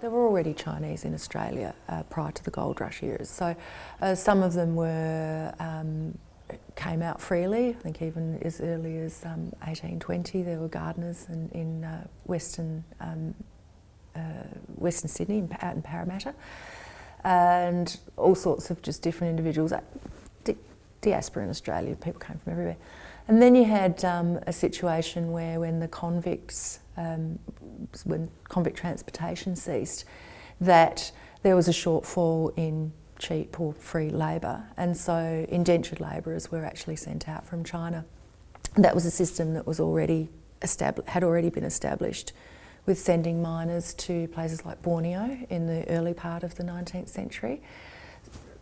There were already Chinese in Australia prior to the gold rush years, so some of them came out freely. I think even as early as 1820 there were gardeners in Western Sydney, out in Parramatta, and all sorts of just different individuals. Diaspora in Australia, people came from everywhere. And then you had a situation where when the convicts, when convict transportation ceased, that there was a shortfall in cheap or free labour, and so indentured labourers were actually sent out from China. That was a system that was had already been established with sending miners to places like Borneo in the early part of the 19th century.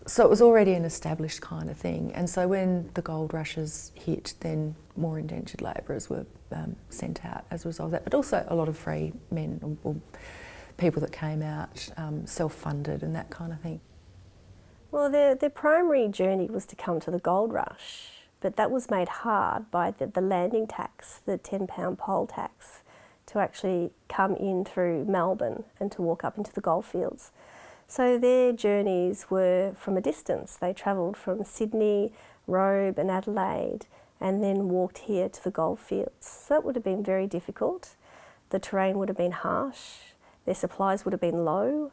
So it was already an established kind of thing, and so when the gold rushes hit, then more indentured labourers were sent out as a result of that, but also a lot of free men or people that came out self-funded and that kind of thing. Well, their primary journey was to come to the gold rush, but that was made hard by the landing tax, the £10 poll tax, to actually come in through Melbourne and to walk up into the Goldfields. So their journeys were from a distance. They travelled from Sydney, Robe and Adelaide, and then walked here to the Goldfields. So that would have been very difficult. The terrain would have been harsh. Their supplies would have been low.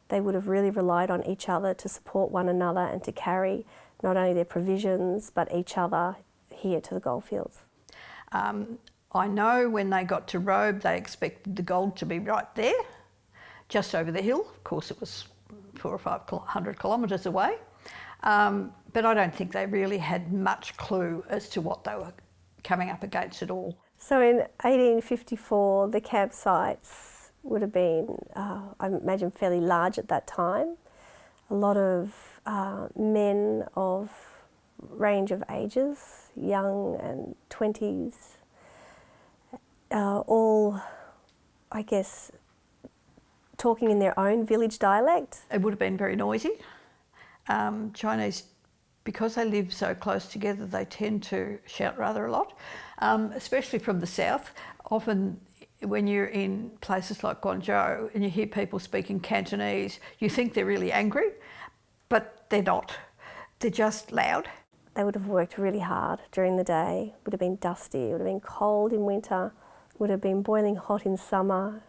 They would have really relied on each other to support one another and to carry not only their provisions but each other here to the Goldfields. I know when they got to Robe, they expected the gold to be right there, just over the hill. Of course, it was 400 or 500 kilometres away. But I don't think they really had much clue as to what they were coming up against at all. So in 1854, the campsites would have been, I imagine, fairly large at that time. A lot of men of range of ages, young and 20s, all, I guess, talking in their own village dialect. It would have been very noisy. Chinese, because they live so close together, they tend to shout rather a lot, especially from the south. Often when you're in places like Guangzhou and you hear people speaking Cantonese, you think they're really angry, but they're not. They're just loud. They would have worked really hard during the day. It would have been dusty, it would have been cold in winter, it would have been boiling hot in summer.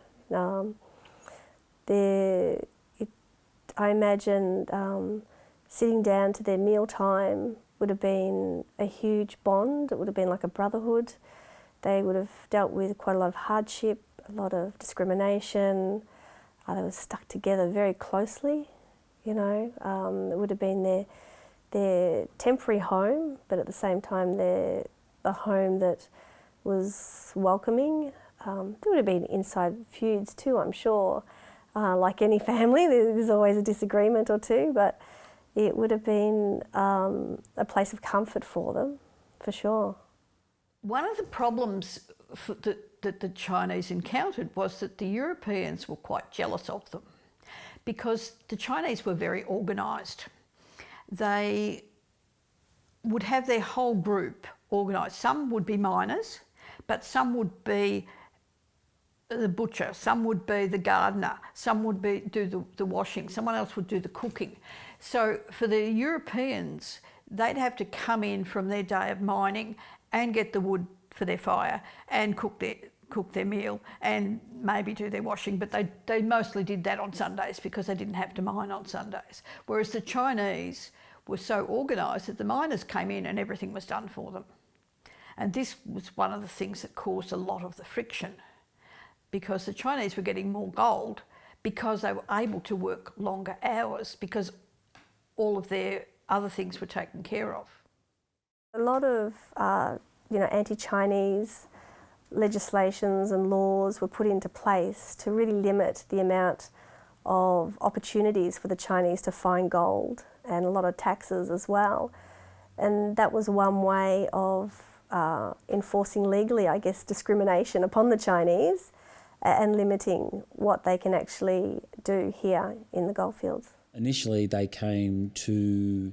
I imagine sitting down to their mealtime would have been a huge bond. It would have been like a brotherhood. They would have dealt with quite a lot of hardship, a lot of discrimination. They were stuck together very closely, you know. It would have been their temporary home, but at the same time the home that was welcoming. There would have been inside feuds too, I'm sure. Like any family, there's always a disagreement or two, but it would have been a place of comfort for them, for sure. One of the problems that the Chinese encountered was that the Europeans were quite jealous of them because the Chinese were very organised. They would have their whole group organised. Some would be miners, but some would be the butcher, some would be the gardener, some would do the washing, someone else would do the cooking. So for the Europeans, they'd have to come in from their day of mining and get the wood for their fire and cook their meal and maybe do their washing, but they mostly did that on Sundays because they didn't have to mine on Sundays. Whereas the Chinese were so organised that the miners came in and everything was done for them. And this was one of the things that caused a lot of the friction, because the Chinese were getting more gold because they were able to work longer hours because all of their other things were taken care of. A lot of anti-Chinese legislations and laws were put into place to really limit the amount of opportunities for the Chinese to find gold, and a lot of taxes as well. And that was one way of enforcing legally, I guess, discrimination upon the Chinese and limiting what they can actually do here in the Goldfields. Initially they came to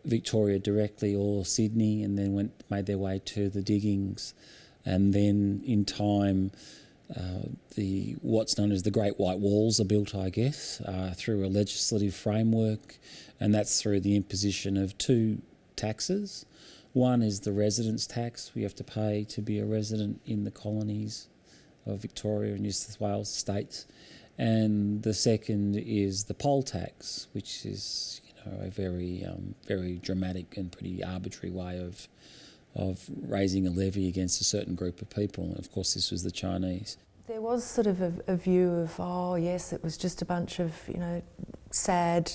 Victoria directly or Sydney and then made their way to the diggings, and then in time what's known as the Great White Walls are built, I guess, through a legislative framework, and that's through the imposition of two taxes. One is the residence tax we have to pay to be a resident in the colonies of Victoria and New South Wales states, and the second is the poll tax, which is a very very dramatic and pretty arbitrary way of raising a levy against a certain group of people. And of course, this was the Chinese. There was sort of a view of, oh yes, it was just a bunch of sad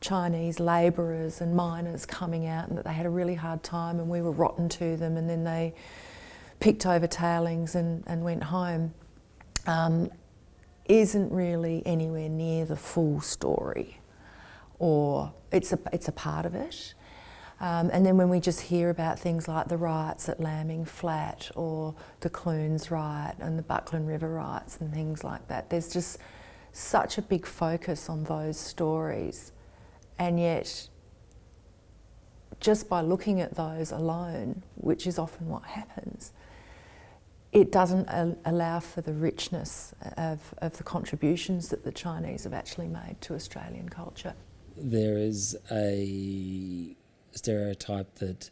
Chinese labourers and miners coming out, and that they had a really hard time and we were rotten to them, and then they picked over tailings and went home. Isn't really anywhere near the full story, or it's a part of it. And then when we just hear about things like the riots at Lambing Flat or the Clunes riot and the Buckland River riots and things like that, there's just such a big focus on those stories. And yet, just by looking at those alone, which is often what happens, it doesn't allow for the richness of the contributions that the Chinese have actually made to Australian culture. There is a stereotype that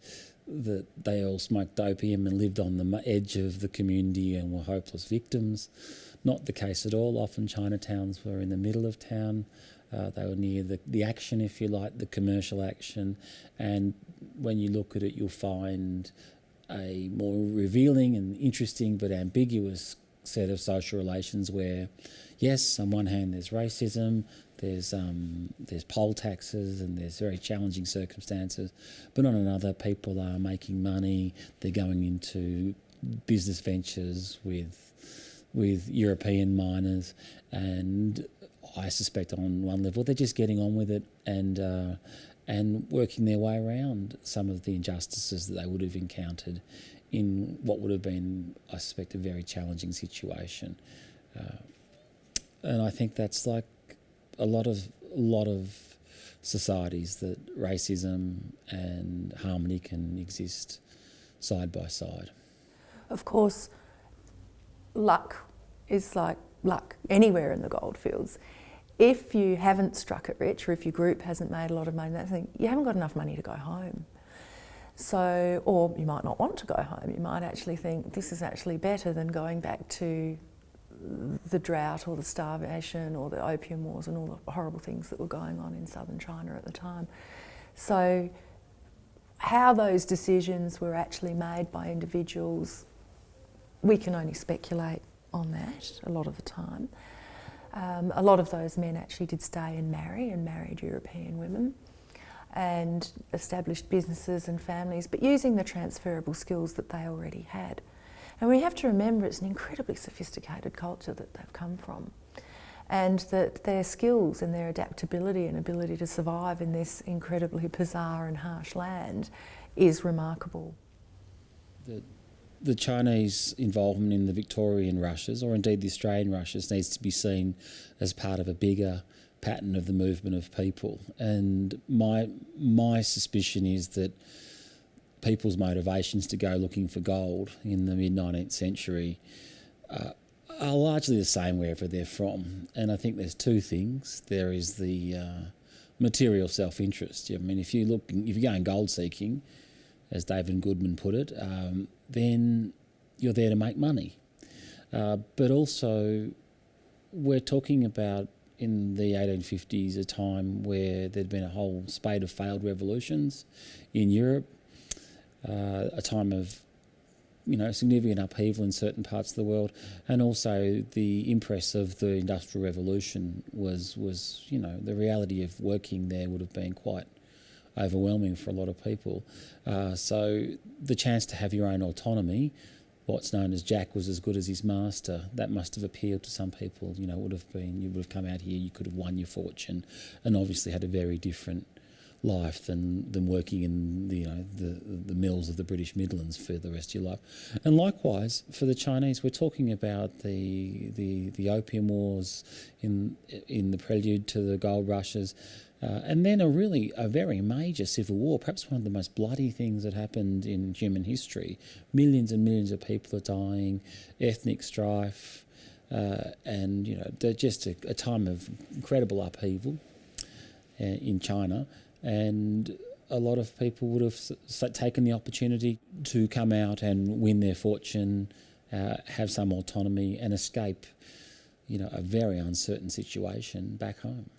they all smoked opium and lived on the edge of the community and were hopeless victims. Not the case at all. Often Chinatowns were in the middle of town. They were near the action, if you like, the commercial action. And when you look at it, you'll find a more revealing and interesting but ambiguous set of social relations where, yes, on one hand there's racism, there's poll taxes, and there's very challenging circumstances, but on another, people are making money, they're going into business ventures with European miners, and I suspect on one level they're just getting on with it and working their way around some of the injustices that they would have encountered in what would have been, I suspect, a very challenging situation. And I think that's like a lot of societies, that racism and harmony can exist side by side. Of course, luck is like luck anywhere in the goldfields. If you haven't struck it rich, or if your group hasn't made a lot of money, you haven't got enough money to go home. So, or you might not want to go home. You might actually think this is actually better than going back to the drought or the starvation or the opium wars and all the horrible things that were going on in southern China at the time. So how those decisions were actually made by individuals, we can only speculate on that a lot of the time. A lot of those men actually did stay and married European women and established businesses and families, but using the transferable skills that they already had. And we have to remember it's an incredibly sophisticated culture that they've come from, and that their skills and their adaptability and ability to survive in this incredibly bizarre and harsh land is remarkable. The Chinese involvement in the Victorian rushes, or indeed the Australian rushes, needs to be seen as part of a bigger pattern of the movement of people. And my suspicion is that people's motivations to go looking for gold in the mid-19th century are largely the same wherever they're from. And I think there's two things. There is the material self-interest. I mean, if you're going gold seeking, as David Goodman put it, then you're there to make money. But also, we're talking about, in the 1850s, a time where there'd been a whole spate of failed revolutions in Europe, a time of significant upheaval in certain parts of the world, and also the impress of the Industrial Revolution was the reality of working there would have been quite overwhelming for a lot of people. So the chance to have your own autonomy, what's known as Jack was as good as his master, that must have appealed to some people. It would have been, you would have come out here, you could have won your fortune, and obviously had a very different life than working in the mills of the British Midlands for the rest of your life. And likewise for the Chinese, we're talking about the opium wars in the prelude to the gold rushes, And then a very major civil war, perhaps one of the most bloody things that happened in human history. Millions and millions of people are dying, ethnic strife, and just a time of incredible upheaval in China. And a lot of people would have taken the opportunity to come out and win their fortune, have some autonomy and escape, a very uncertain situation back home.